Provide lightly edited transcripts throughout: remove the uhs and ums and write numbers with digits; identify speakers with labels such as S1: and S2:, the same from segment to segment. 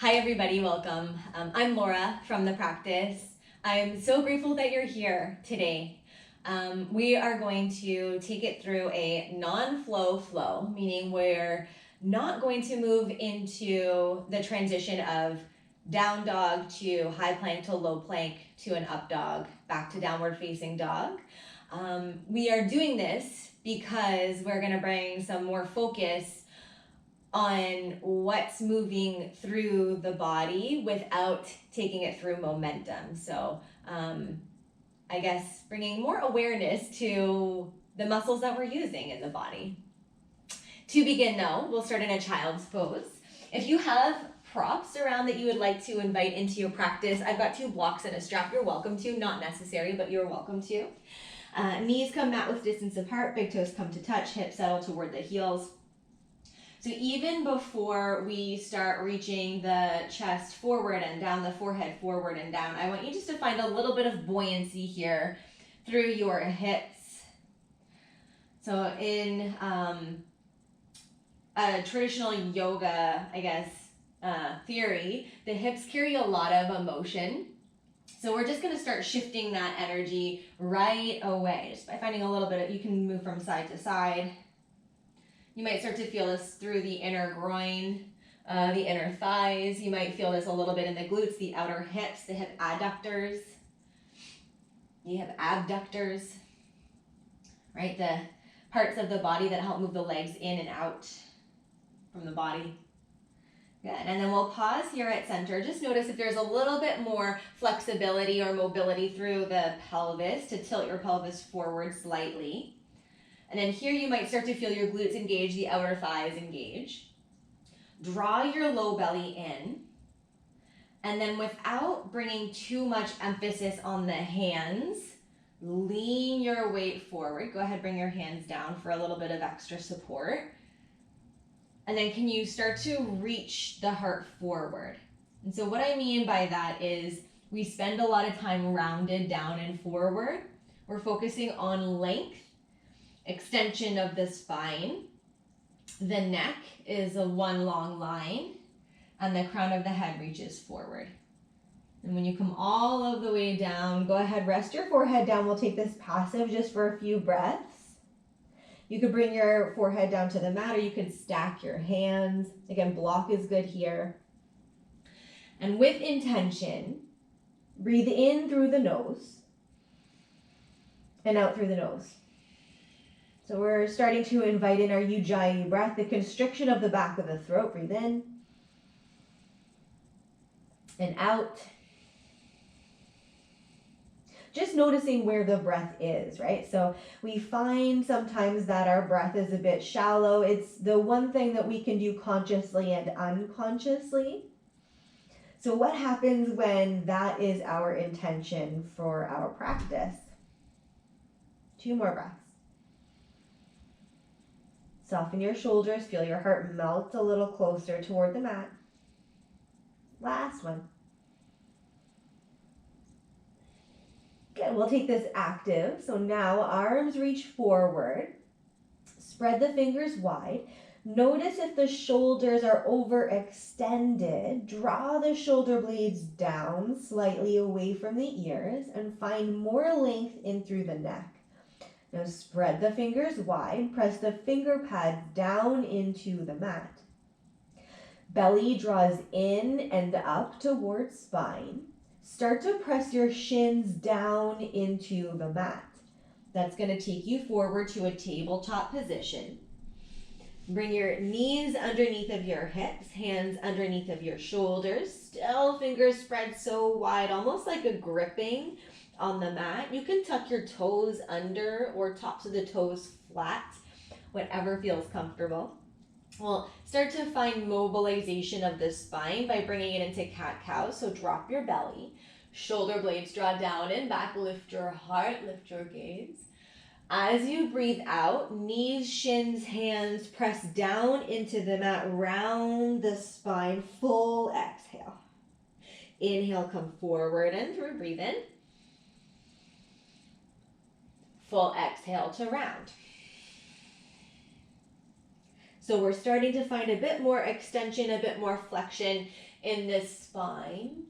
S1: Hi everybody, welcome. I'm Laura from the practice. I'm so grateful that you're here today. We are going to take it through a non-flow flow, meaning we're not going to move into the transition of down dog to high plank to low plank to an up dog, back to downward facing dog. We are doing this because we're going to bring some more focus on what's moving through the body without taking it through momentum. So I guess bringing more awareness to the muscles that we're using in the body. To begin though, we'll start in a child's pose. If you have props around that you would like to invite into your practice, I've got 2 blocks and a strap. You're welcome to, not necessary, but you're welcome to. Knees come mat width distance apart, big toes come to touch, hips settle toward the heels. So even before we start reaching the chest forward and down, the forehead forward and down, I want you just to find a little bit of buoyancy here through your hips. So in a traditional yoga, theory, the hips carry a lot of emotion. So we're just going to start shifting that energy right away, just by finding a little bit of, you can move from side to side. You might start to feel this through the inner groin, the inner thighs. You might feel this a little bit in the glutes, the outer hips, the hip adductors. You have abductors, right? The parts of the body that help move the legs in and out from the body. Good, and then we'll pause here at center. Just notice if there's a little bit more flexibility or mobility through the pelvis to tilt your pelvis forward slightly. And then here you might start to feel your glutes engage, the outer thighs engage. Draw your low belly in. And then without bringing too much emphasis on the hands, lean your weight forward. Go ahead, bring your hands down for a little bit of extra support. And then can you start to reach the heart forward? And so what I mean by that is we spend a lot of time rounded down and forward. We're focusing on length. Extension of the spine. The neck is a one long line, and the crown of the head reaches forward. And when you come all of the way down, go ahead, rest your forehead down. We'll take this passive just for a few breaths. You could bring your forehead down to the mat, or you could stack your hands. Again, block is good here. And with intention, breathe in through the nose and out through the nose. So we're starting to invite in our Ujjayi breath, the constriction of the back of the throat. Breathe in and out. Just noticing where the breath is, right? So we find sometimes that our breath is a bit shallow. It's the one thing that we can do consciously and unconsciously. So what happens when that is our intention for our practice? 2 more breaths. Soften your shoulders, feel your heart melt a little closer toward the mat. Last one. Good, we'll take this active. So now arms reach forward. Spread the fingers wide. Notice if the shoulders are overextended. Draw the shoulder blades down slightly away from the ears and find more length in through the neck. Now spread the fingers wide, press the finger pads down into the mat. Belly draws in and up towards spine. Start to press your shins down into the mat. That's going to take you forward to a tabletop position. Bring your knees underneath of your hips, hands underneath of your shoulders. Still fingers spread so wide, almost like a gripping on the mat. You can tuck your toes under or tops of the toes flat, whatever feels comfortable. We'll start to find mobilization of the spine by bringing it into cat-cow. So drop your belly, shoulder blades draw down and back, lift your heart, lift your gaze. As you breathe out, knees, shins, hands press down into the mat, round the spine, full exhale. Inhale, come forward and through, breathe in. Full exhale to round. So we're starting to find a bit more extension, a bit more flexion in this spine.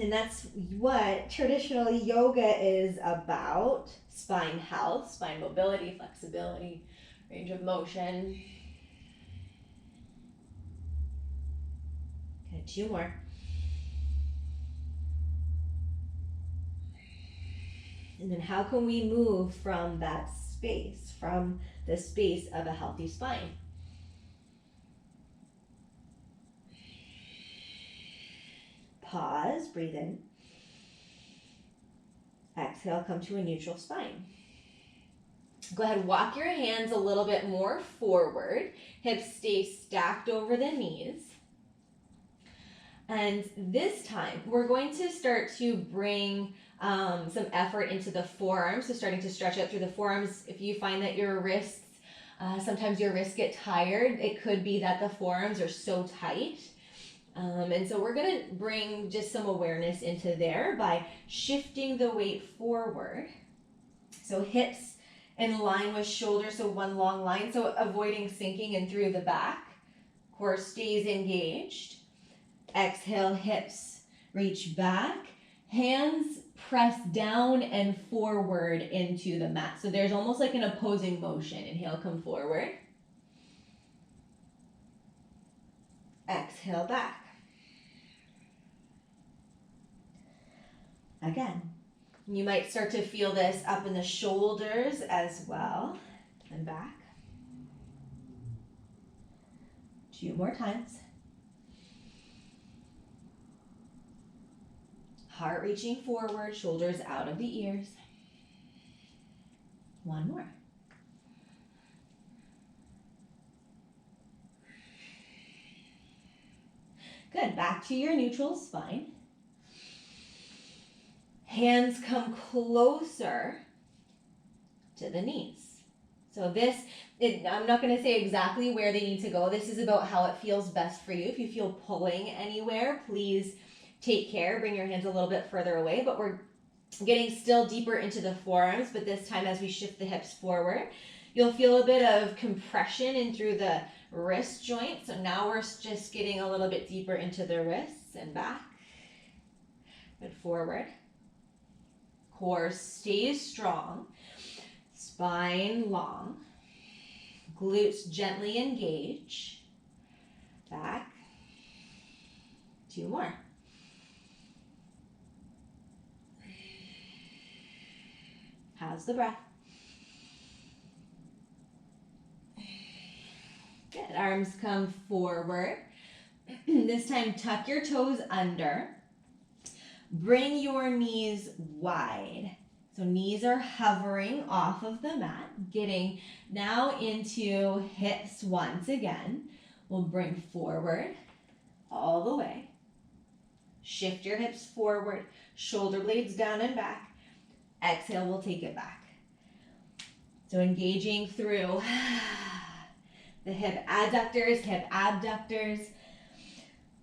S1: And that's what traditional yoga is about. Spine health, spine mobility, flexibility, range of motion. Okay, 2 more. And then how can we move from that space, from the space of a healthy spine? Pause, breathe in. Exhale, come to a neutral spine. Go ahead, walk your hands a little bit more forward. Hips stay stacked over the knees. And this time, we're going to start to bring some effort into the forearms. So starting to stretch out through the forearms. If you find that your wrists, sometimes your wrists get tired, it could be that the forearms are so tight. And so we're going to bring just some awareness into there by shifting the weight forward. So hips in line with shoulders, so one long line, so avoiding sinking in through the back. Core stays engaged. Exhale, hips reach back. Hands press down and forward into the mat. So there's almost like an opposing motion. Inhale, come forward. Exhale, back. Again, you might start to feel this up in the shoulders as well, and back. 2 more times. Heart reaching forward, shoulders out of the ears. 1 more. Good, back to your neutral spine. Hands come closer to the knees. So I'm not going to say exactly where they need to go. This is about how it feels best for you. If you feel pulling anywhere, please take care. Bring your hands a little bit further away, but we're getting still deeper into the forearms, but this time as we shift the hips forward, you'll feel a bit of compression in through the wrist joint. So now we're just getting a little bit deeper into the wrists and back. Good, forward. Core stays strong, spine long, glutes gently engage, back, 2 more. How's the breath? Good, arms come forward. This time tuck your toes under. Bring your knees wide. So knees are hovering off of the mat, getting now into hips once again. We'll bring forward all the way. Shift your hips forward, shoulder blades down and back. Exhale, we'll take it back. So engaging through the hip adductors, hip abductors,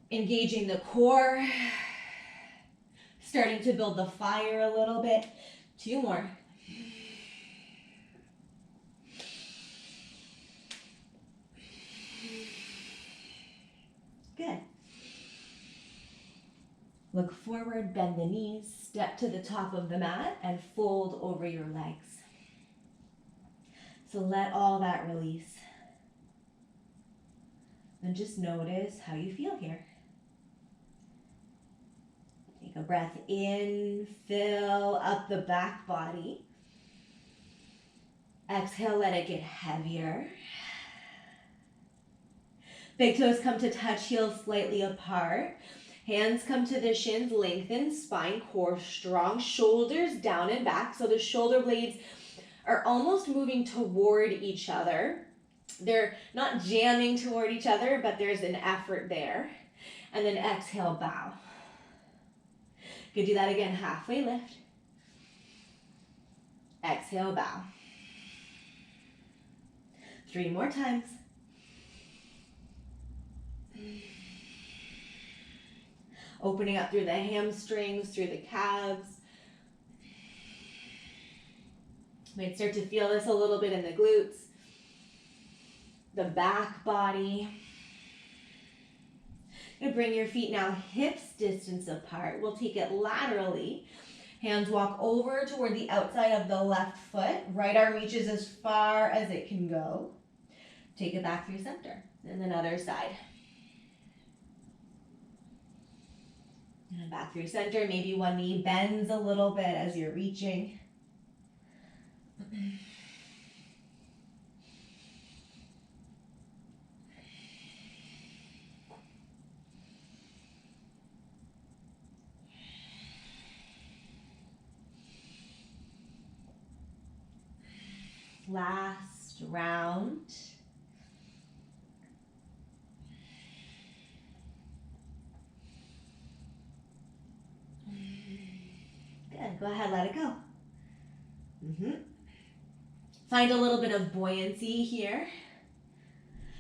S1: engaging the core. Starting to build the fire a little bit. 2 more. Good. Look forward, bend the knees, step to the top of the mat, and fold over your legs. So let all that release. And just notice how you feel here. Take a breath in, fill up the back body. Exhale, let it get heavier. Big toes come to touch, heels slightly apart. Hands come to the shins, lengthen, spine, core strong, shoulders down and back. So the shoulder blades are almost moving toward each other. They're not jamming toward each other, but there's an effort there. And then exhale, bow. You could do that again, halfway lift. Exhale, bow. 3 more times. Opening up through the hamstrings, through the calves. Might start to feel this a little bit in the glutes. the back body. You're gonna bring your feet now hips distance apart. We'll take it laterally. Hands walk over toward the outside of the left foot. Right arm reaches as far as it can go. Take it back through center. And then other side. And back through center. Maybe one knee bends a little bit as you're reaching. Last round. Good, go ahead, let it go. Find a little bit of buoyancy here.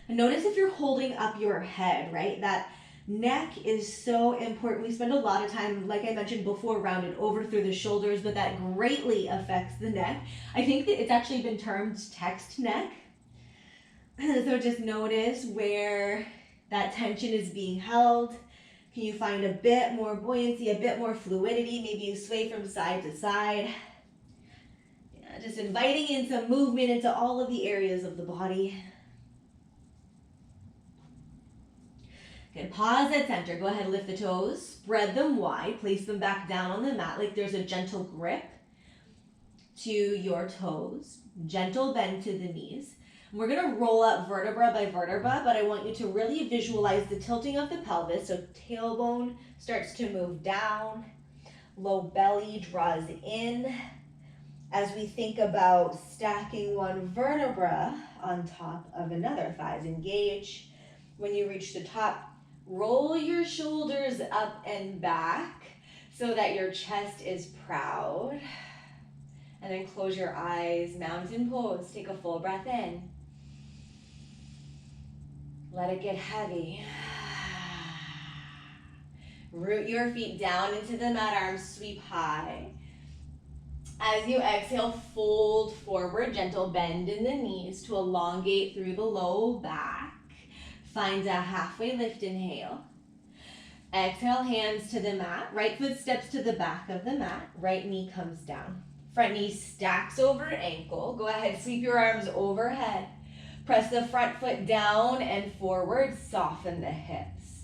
S1: And notice if you're holding up your head, right? That neck is so important. We spend a lot of time, like I mentioned before, rounded over through the shoulders, but that greatly affects the neck. I think that it's actually been termed text neck. So just notice where that tension is being held. Can you find a bit more buoyancy, a bit more fluidity? Maybe you sway from side to side. Yeah, just inviting in some movement into all of the areas of the body. Good, pause at center. Go ahead, lift the toes, spread them wide, place them back down on the mat like there's a gentle grip to your toes. Gentle bend to the knees. We're gonna roll up vertebra by vertebra, but I want you to really visualize the tilting of the pelvis. So tailbone starts to move down, low belly draws in. As we think about stacking one vertebra on top of another, thighs engage. When you reach the top, roll your shoulders up and back so that your chest is proud. And then close your eyes, mountain pose. Take a full breath in. Let it get heavy. Root your feet down into the mat, arms sweep high. As you exhale, fold forward, gentle bend in the knees to elongate through the low back. Find a halfway lift, inhale. Exhale, hands to the mat. Right foot steps to the back of the mat. Right knee comes down. Front knee stacks over ankle. Go ahead, sweep your arms overhead. Press the front foot down and forward. Soften the hips.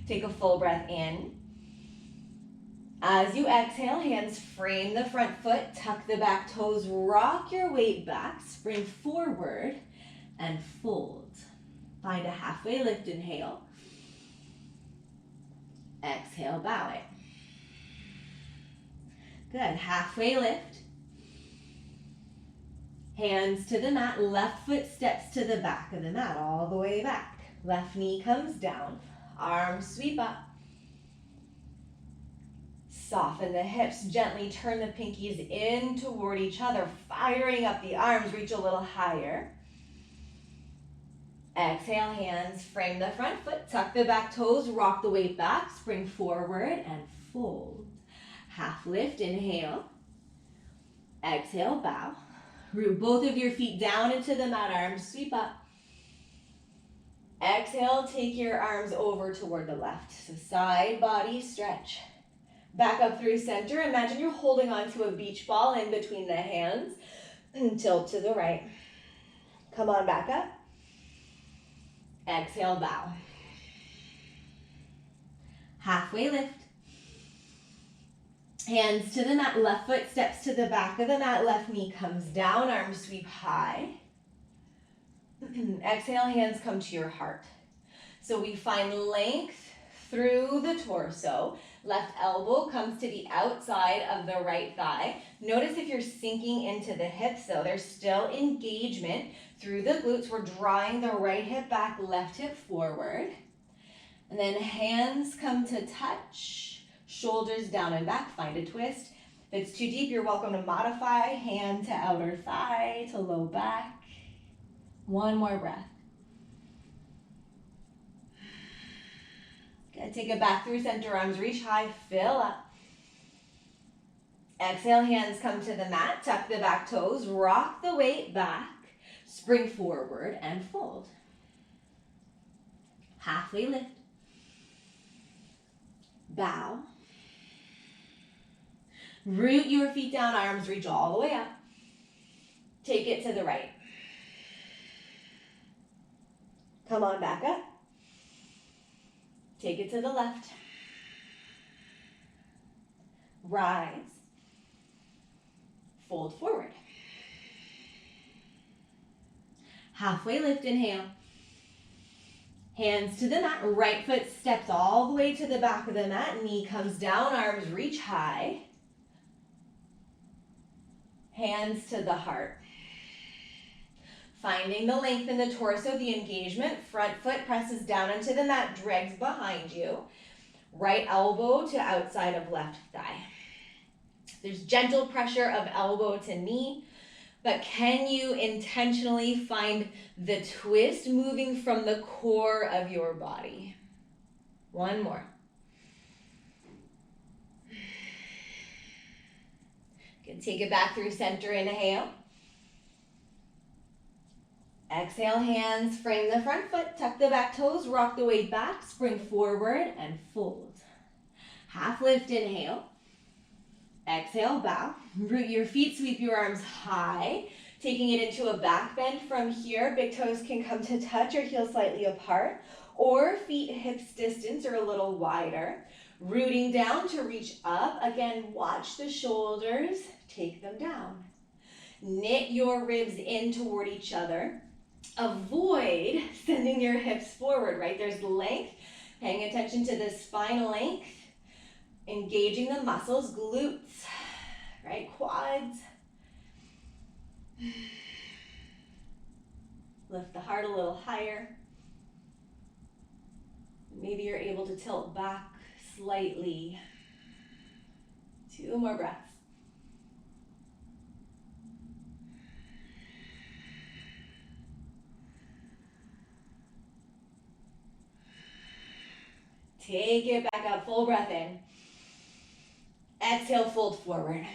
S1: Take a full breath in. As you exhale, hands frame the front foot. Tuck the back toes. Rock your weight back. Spring forward and fold. Find a halfway lift, inhale. Exhale, bow it. Good, halfway lift. Hands to the mat, left foot steps to the back of the mat, all the way back. Left knee comes down, arms sweep up. Soften the hips, gently turn the pinkies in toward each other, firing up the arms, reach a little higher. Exhale, hands frame the front foot, tuck the back toes, rock the weight back, spring forward and fold. Half lift, inhale. Exhale, bow. Root both of your feet down into the mat, arms sweep up. Exhale, take your arms over toward the left. So side body stretch. Back up through center. Imagine you're holding onto a beach ball in between the hands. And tilt to the right. Come on back up. Exhale, bow. Halfway lift. Hands to the mat, left foot steps to the back of the mat, left knee comes down, arms sweep high. Exhale, hands come to your heart. So we find length through the torso. Left elbow comes to the outside of the right thigh. Notice if you're sinking into the hips though, there's still engagement through the glutes. We're drawing the right hip back, left hip forward. And then hands come to touch. Shoulders down and back, find a twist. If it's too deep, you're welcome to modify. Hand to outer thigh, to low back. One more breath. Good, take it back through center, arms reach high, fill up. Exhale, hands come to the mat, tuck the back toes, rock the weight back. Spring forward and fold. Halfway lift. Bow. Root your feet down, arms reach all the way up. Take it to the right. Come on back up. Take it to the left. Rise. Fold forward. Halfway lift, inhale. Hands to the mat, right foot steps all the way to the back of the mat, knee comes down, arms reach high. Hands to the heart. Finding the length in the torso, the engagement, front foot presses down into the mat, drags behind you. Right elbow to outside of left thigh. There's gentle pressure of elbow to knee, but can you intentionally find the twist moving from the core of your body? One more. You can take it back through center, inhale. Exhale, hands, frame the front foot, tuck the back toes, rock the weight back, spring forward and fold. Half lift, inhale. Exhale, bow. Root your feet, sweep your arms high, taking it into a back bend from here. Big toes can come to touch or heels slightly apart, or feet hips distance or a little wider. Rooting down to reach up. Again, watch the shoulders, take them down. Knit your ribs in toward each other. Avoid sending your hips forward, right? There's length, paying attention to the spine length, engaging the muscles, glutes, right? Quads. Lift the heart a little higher. Maybe you're able to tilt back slightly. 2 more breaths. Take it back up, full breath in. Exhale, fold forward.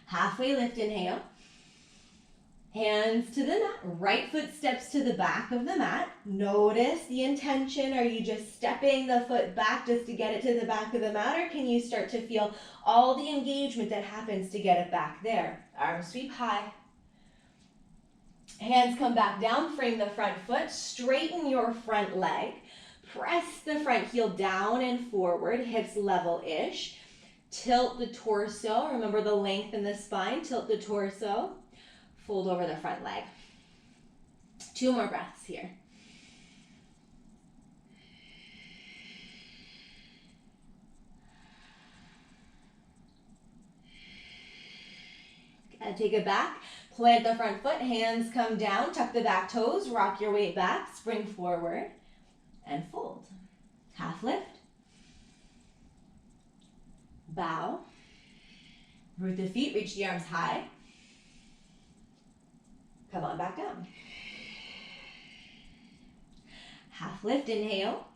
S1: Halfway lift, inhale. Hands to the mat, right foot steps to the back of the mat. Notice the intention. Are you just stepping the foot back just to get it to the back of the mat, or can you start to feel all the engagement that happens to get it back there? Arms sweep high. Hands come back down, frame the front foot, straighten your front leg. Press the front heel down and forward, hips level-ish. Tilt the torso, remember the length in the spine, tilt the torso. Fold over the front leg. 2 more breaths here. Take it back. Plant the front foot, hands come down, tuck the back toes, rock your weight back, spring forward, and fold. Half lift. Bow. Root the feet, reach the arms high. Come on back down. Half lift, inhale.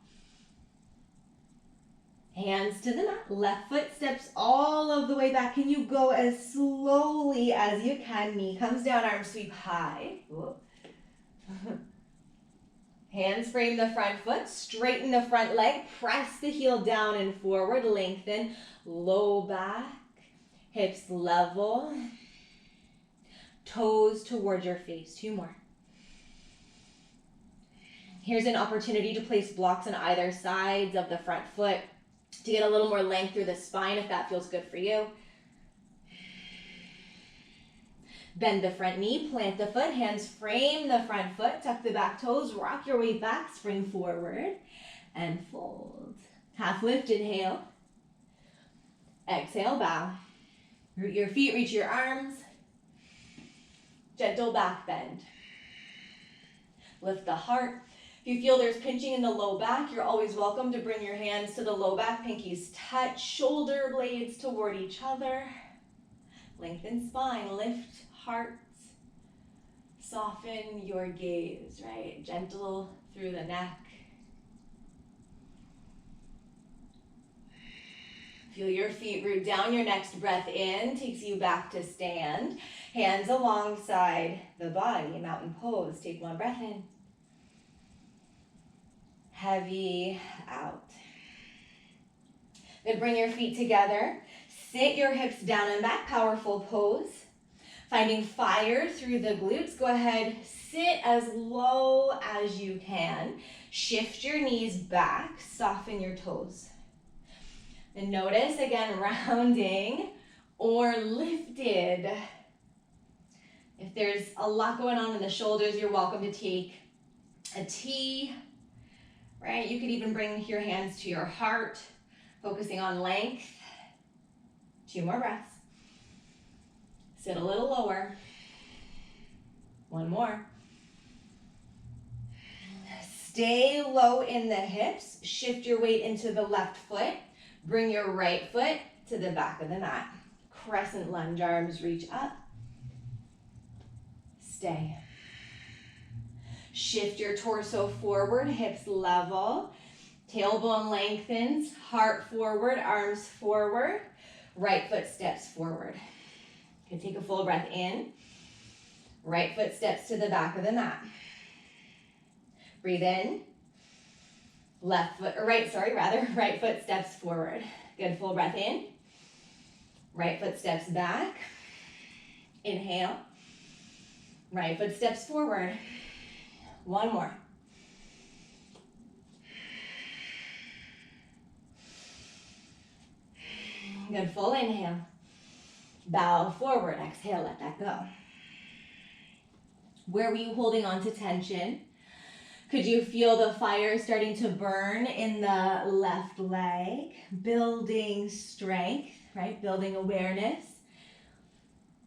S1: Hands to the mat, left foot steps all of the way back. Can you go as slowly as you can? Knee comes down, arms sweep high. Hands frame the front foot, straighten the front leg, press the heel down and forward, lengthen, low back, hips level, toes towards your face. 2 more. Here's an opportunity to place blocks on either sides of the front foot to get a little more length through the spine if that feels good for you. Bend the front knee, plant the foot, hands frame the front foot, tuck the back toes, rock your weight back, spring forward, and fold. Half lift, inhale. Exhale, bow. Root your feet, reach your arms. Gentle back bend. Lift the heart. If you feel there's pinching in the low back, you're always welcome to bring your hands to the low back, pinkies touch, shoulder blades toward each other. Lengthen spine, lift heart. Soften your gaze, right? Gentle through the neck. Feel your feet root down. Your next breath in takes you back to stand. Hands alongside the body, mountain pose. Take one breath in. Heavy out. Then bring your feet together. Sit your hips down and back, powerful pose. Finding fire through the glutes. Go ahead, sit as low as you can. Shift your knees back, soften your toes. And notice, again, rounding or lifted. If there's a lot going on in the shoulders, you're welcome to take a T, right? You could even bring your hands to your heart, focusing on length. 2 more breaths. Sit a little lower. 1 more. Stay low in the hips. Shift your weight into the left foot. Bring your right foot to the back of the mat. Crescent lunge, arms reach up. Stay. Shift your torso forward, hips level. Tailbone lengthens, heart forward, arms forward. Right foot steps forward. Okay, take a full breath in. Right foot steps to the back of the mat. Breathe in. Right foot steps forward. Good, full breath in. Right foot steps back. Inhale. Right foot steps forward. 1 more. Good, full inhale. Bow forward, exhale, let that go. Where were you holding on to tension? Could you feel the fire starting to burn in the left leg? Building strength, right? Building awareness.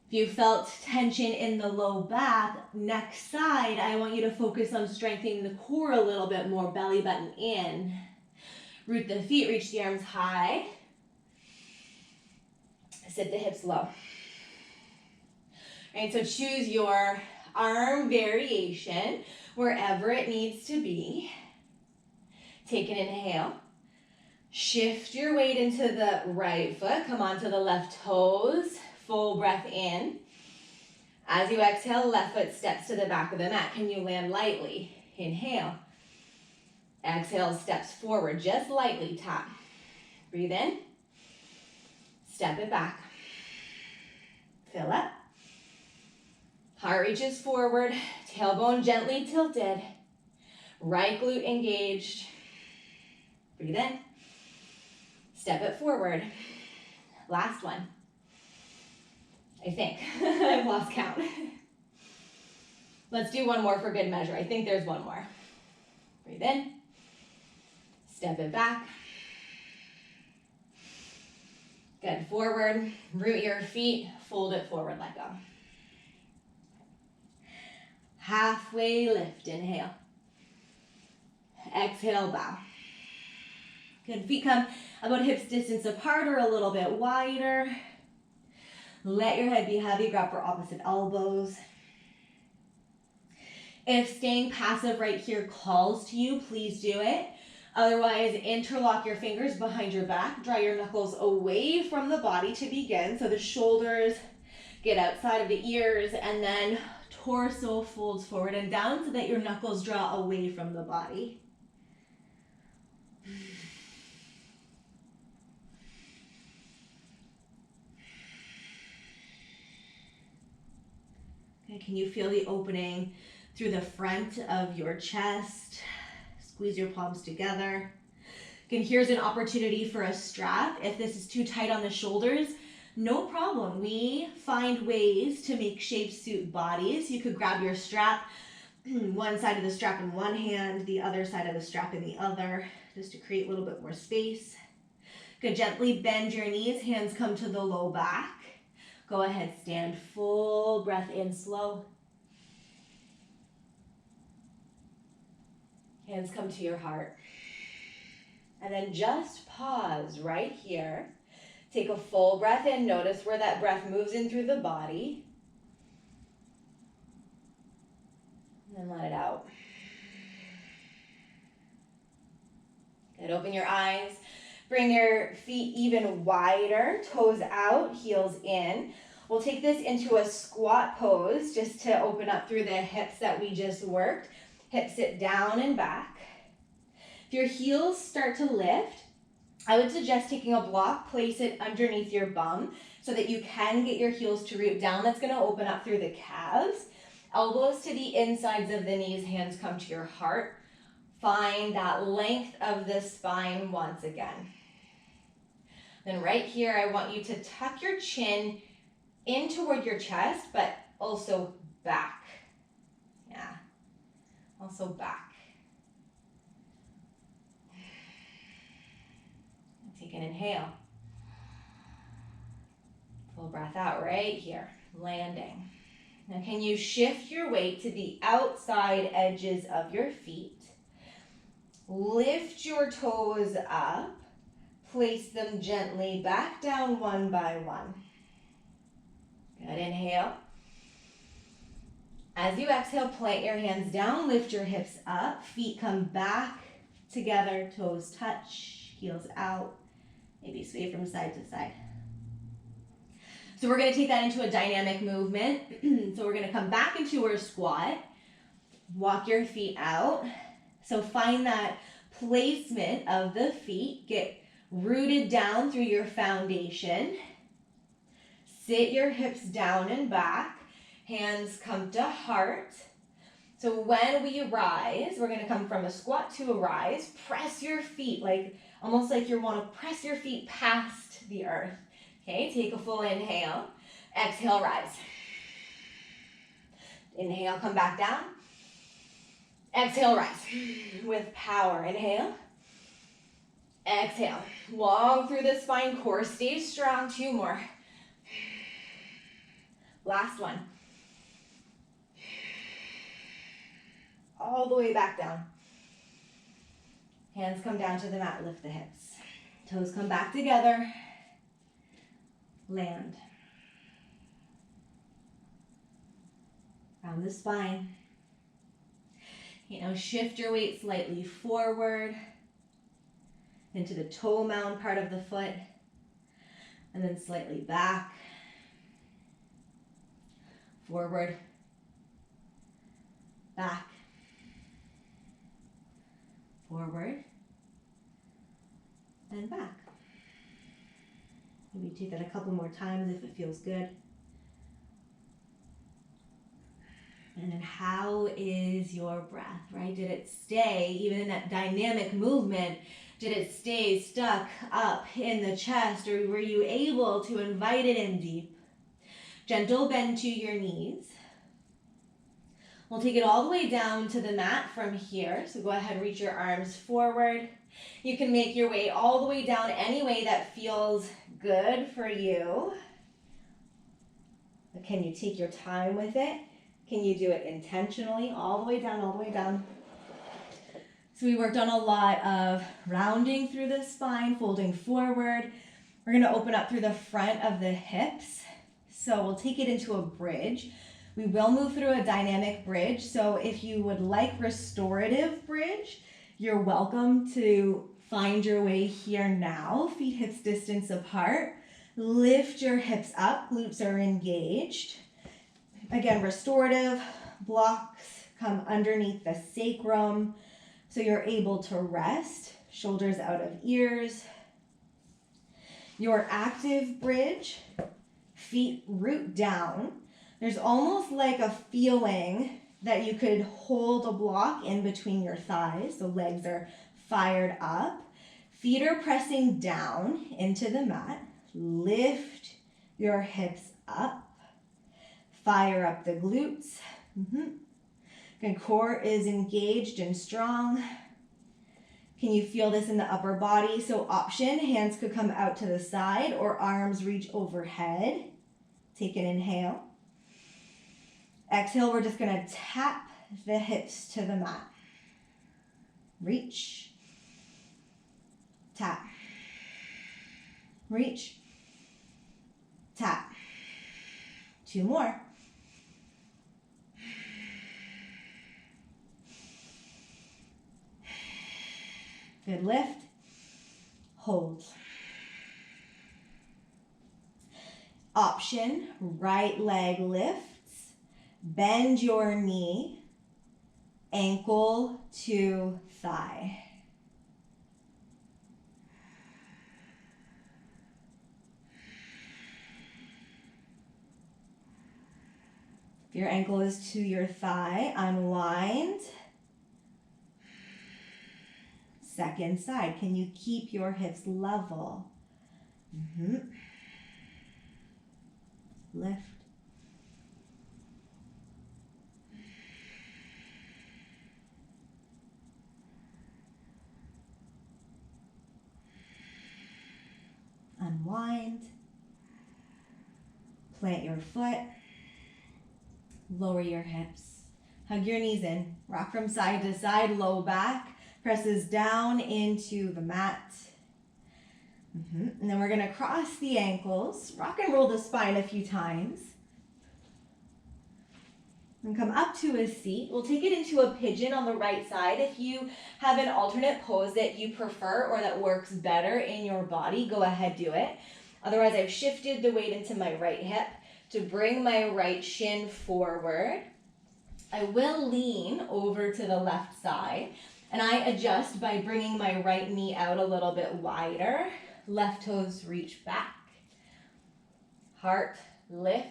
S1: If you felt tension in the low back, next side, I want you to focus on strengthening the core a little bit more, belly button in. Root the feet, reach the arms high. Sit the hips low. All right, so choose your arm variation wherever it needs to be. Take an inhale. Shift your weight into the right foot. Come onto the left toes. Full breath in. As you exhale, left foot steps to the back of the mat. Can you land lightly? Inhale. Exhale, steps forward, just lightly tap. Breathe in. Step it back. Fill up. Heart reaches forward, tailbone gently tilted. Right glute engaged. Breathe in. Step it forward. Last one. I think. I've lost count. Let's do one more for good measure. I think there's one more. Breathe in. Step it back. Good, forward. Root your feet. Fold it forward, let go. Halfway lift, inhale. Exhale, bow. Good, feet come about hips distance apart or a little bit wider. Let your head be heavy, grab for opposite elbows. If staying passive right here calls to you, please do it. Otherwise, interlock your fingers behind your back. Draw your knuckles away from the body to begin. So the shoulders get outside of the ears, and then torso folds forward and down so that your knuckles draw away from the body. Okay, can you feel the opening through the front of your chest? Squeeze your palms together. Again, here's an opportunity for a strap. If this is too tight on the shoulders, no problem. We find ways to make shapes suit bodies. You could grab your strap, one side of the strap in one hand, the other side of the strap in the other, just to create a little bit more space. You could gently bend your knees, hands come to the low back. Go ahead, stand, full breath in, slow. Hands come to your heart. And then just pause right here. Take a full breath in. Notice where that breath moves in through the body. And then let it out. Good. Open your eyes. Bring your feet even wider, toes out, heels in. We'll take this into a squat pose just to open up through the hips that we just worked. Hips sit down and back. If your heels start to lift, I would suggest taking a block, place it underneath your bum so that you can get your heels to root down. That's going to open up through the calves. Elbows to the insides of the knees, hands come to your heart. Find that length of the spine once again. Then right here, I want you to tuck your chin in toward your chest, but also back. Yeah, also back. Take an inhale. Full breath out right here, landing. Now can you shift your weight to the outside edges of your feet? Lift your toes up. Place them gently back down one by one. Good, inhale. As you exhale, plant your hands down, lift your hips up, feet come back together, toes touch, heels out, maybe sway from side to side. So we're gonna take that into a dynamic movement. So we're gonna come back into our squat, walk your feet out. So find that placement of the feet, get rooted down through your foundation. Sit your hips down and back, hands come to heart. So when we rise, we're gonna come from a squat to a rise, press your feet, almost like you wanna press your feet past the earth. Okay, take a full inhale, exhale, rise. Inhale, come back down. Exhale, rise. With power, inhale. Exhale, long through the spine, core stays strong, 2 more. Last one. All the way back down. Hands come down to the mat, lift the hips. Toes come back together. Land. Round the spine. Shift your weight slightly forward into the toe mound part of the foot, and then slightly back, forward, back, forward, and back. Maybe take that a couple more times if it feels good. And then how is your breath, right? Did it stay, even in that dynamic movement, did it stay stuck up in the chest, or were you able to invite it in deep? Gentle bend to your knees. We'll take it all the way down to the mat from here. So go ahead, reach your arms forward. You can make your way all the way down any way that feels good for you. But can you take your time with it? Can you do it intentionally? All the way down, all the way down. So we worked on a lot of rounding through the spine, folding forward. We're gonna open up through the front of the hips. So we'll take it into a bridge. We will move through a dynamic bridge. So if you would like restorative bridge, you're welcome to find your way here now. Feet hips distance apart. Lift your hips up, glutes are engaged. Again, restorative blocks come underneath the sacrum so you're able to rest, shoulders out of ears. Your active bridge, feet root down. There's almost like a feeling that you could hold a block in between your thighs, so legs are fired up. Feet are pressing down into the mat. Lift your hips up. Fire up the glutes. Good, core is engaged and strong. Can you feel this in the upper body? So option, hands could come out to the side or arms reach overhead. Take an inhale. Exhale, we're just gonna tap the hips to the mat. Reach. Tap. Reach. Tap. 2 more. Good, lift. hold. Option, right leg lifts, bend your knee, ankle to thigh. If your ankle is to your thigh, unwind. Second side, can you keep your hips level? Lift. Unwind. Plant your foot. Lower your hips. Hug your knees in. Rock from side to side, low back. Presses down into the mat. And then we're going to cross the ankles. Rock and roll the spine a few times. And come up to a seat. We'll take it into a pigeon on the right side. If you have an alternate pose that you prefer or that works better in your body, go ahead, do it. Otherwise, I've shifted the weight into my right hip to bring my right shin forward. I will lean over to the left side, and I adjust by bringing my right knee out a little bit wider. Left toes reach back. Heart lifts.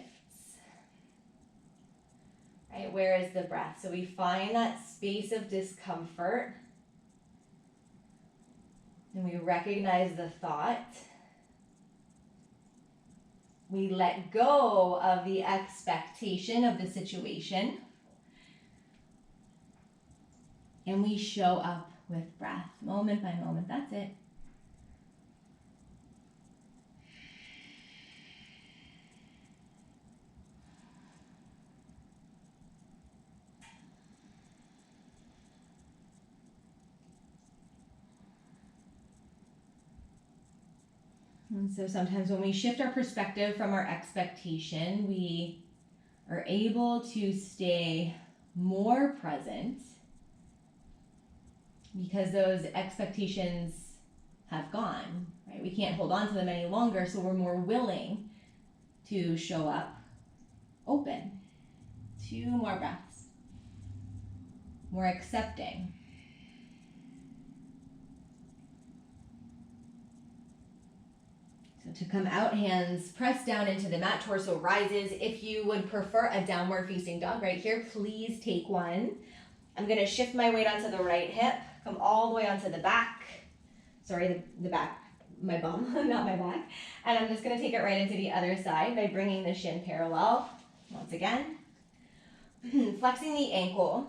S1: Right, where is the breath? So we find that space of discomfort, and we recognize the thought. We let go of the expectation of the situation, and we show up with breath, moment by moment. That's it. And so sometimes when we shift our perspective from our expectation, we are able to stay more present because those expectations have gone, right? We can't hold on to them any longer, so we're more willing to show up open. 2 more breaths. More accepting. To come out, hands press down into the mat, torso rises. If you would prefer a downward facing dog right here, please take one. I'm going to shift my weight onto the right hip, come all the way onto the back. Sorry, the back, my bum, not my back. And I'm just going to take it right into the other side by bringing the shin parallel. Once again, flexing the ankle.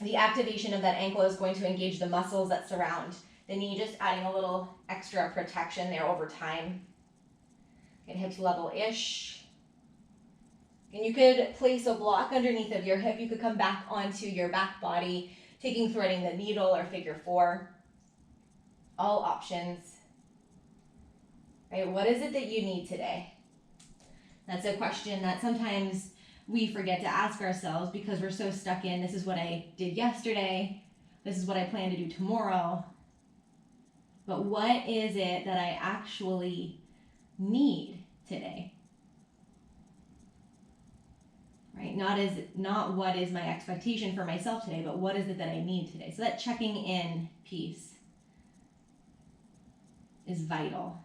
S1: The activation of that ankle is going to engage the muscles that surround the knee, just adding a little extra protection there over time. Get hips level-ish. And you could place a block underneath of your hip. You could come back onto your back body, threading the needle or figure 4. All options. Right? What is it that you need today? That's a question that sometimes we forget to ask ourselves because we're so stuck in, this is what I did yesterday, this is what I plan to do tomorrow. But what is it that I actually need today? Right? Not what is my expectation for myself today, but what is it that I need today? So that checking in piece is vital.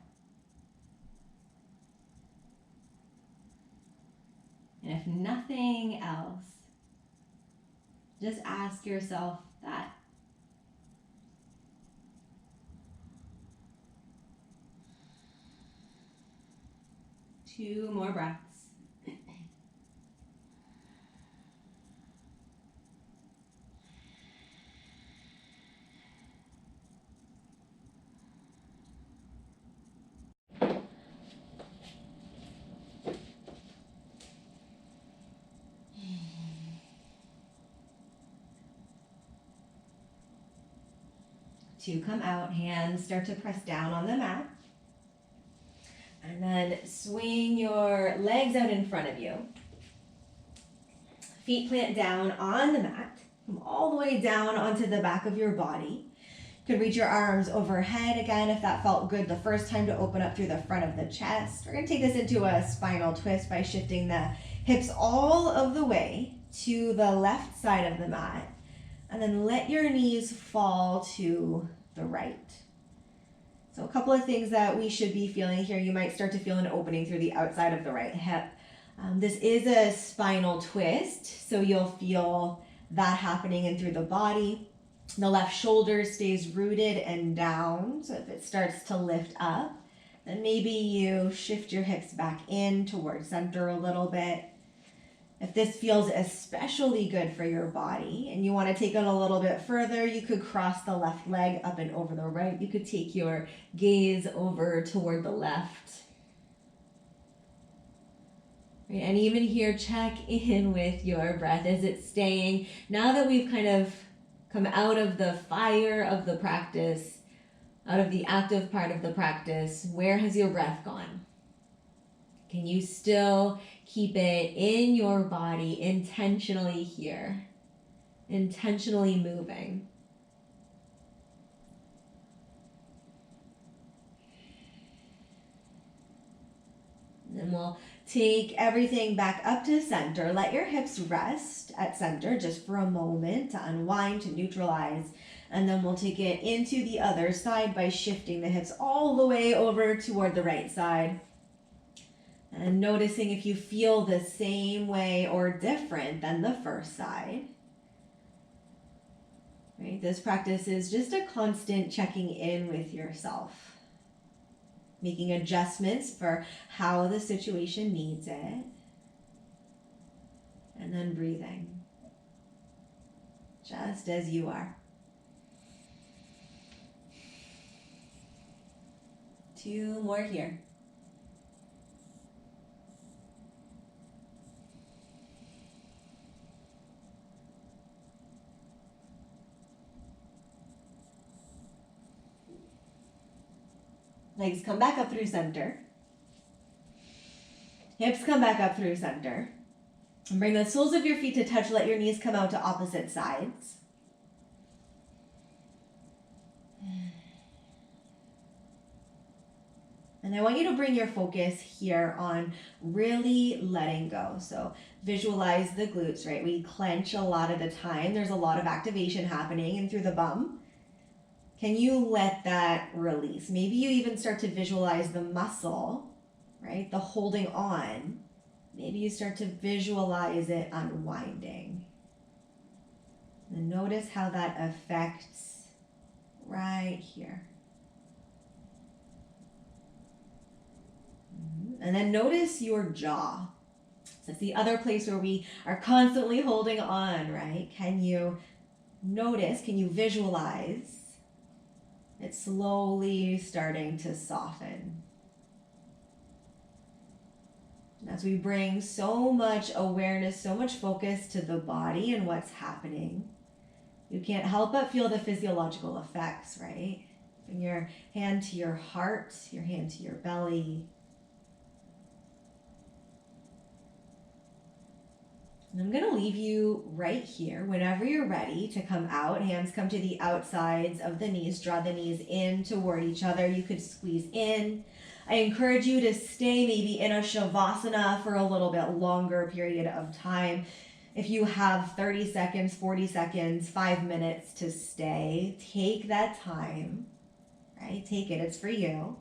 S1: And if nothing else, just ask yourself that. Two more breaths. To come out, hands start to press down on the mat. And then swing your legs out in front of you. Feet plant down on the mat. Come all the way down onto the back of your body. You could reach your arms overhead again if that felt good the first time, to open up through the front of the chest. We're going to take this into a spinal twist by shifting the hips all of the way to the left side of the mat. And then let your knees fall to the right. So a couple of things that we should be feeling here. You might start to feel an opening through the outside of the right hip. This is a spinal twist, so you'll feel that happening in through the body. The left shoulder stays rooted and down, so if it starts to lift up, then maybe you shift your hips back in towards center a little bit. If this feels especially good for your body and you want to take it a little bit further, you could cross the left leg up and over the right. You could take your gaze over toward the left. And even here, check in with your breath. Is it staying? Now that we've kind of come out of the fire of the practice, out of the active part of the practice, where has your breath gone? Can you still keep it in your body, intentionally here, intentionally moving? And then we'll take everything back up to center. Let your hips rest at center just for a moment to unwind, to neutralize. And then we'll take it into the other side by shifting the hips all the way over toward the right side. And noticing if you feel the same way or different than the first side. Right? This practice is just a constant checking in with yourself. Making adjustments for how the situation needs it. And then breathing. Just as you are. 2 more here. Legs come back up through center. Hips come back up through center. And bring the soles of your feet to touch. Let your knees come out to opposite sides. And I want you to bring your focus here on really letting go. So visualize the glutes, right? We clench a lot of the time. There's a lot of activation happening in through the bum. Can you let that release? Maybe you even start to visualize the muscle, right? The holding on. Maybe you start to visualize it unwinding. And notice how that affects right here. And then notice your jaw. So it's the other place where we are constantly holding on, right? Can you notice, can you visualize it slowly starting to soften? And as we bring so much awareness, so much focus to the body and what's happening, you can't help but feel the physiological effects, right? Bring your hand to your heart, your hand to your belly. And I'm going to leave you right here whenever you're ready to come out. Hands come to the outsides of the knees. Draw the knees in toward each other. You could squeeze in. I encourage you to stay maybe in a shavasana for a little bit longer period of time. If you have 30 seconds, 40 seconds, 5 minutes to stay, take that time, right? Take it. It's for you.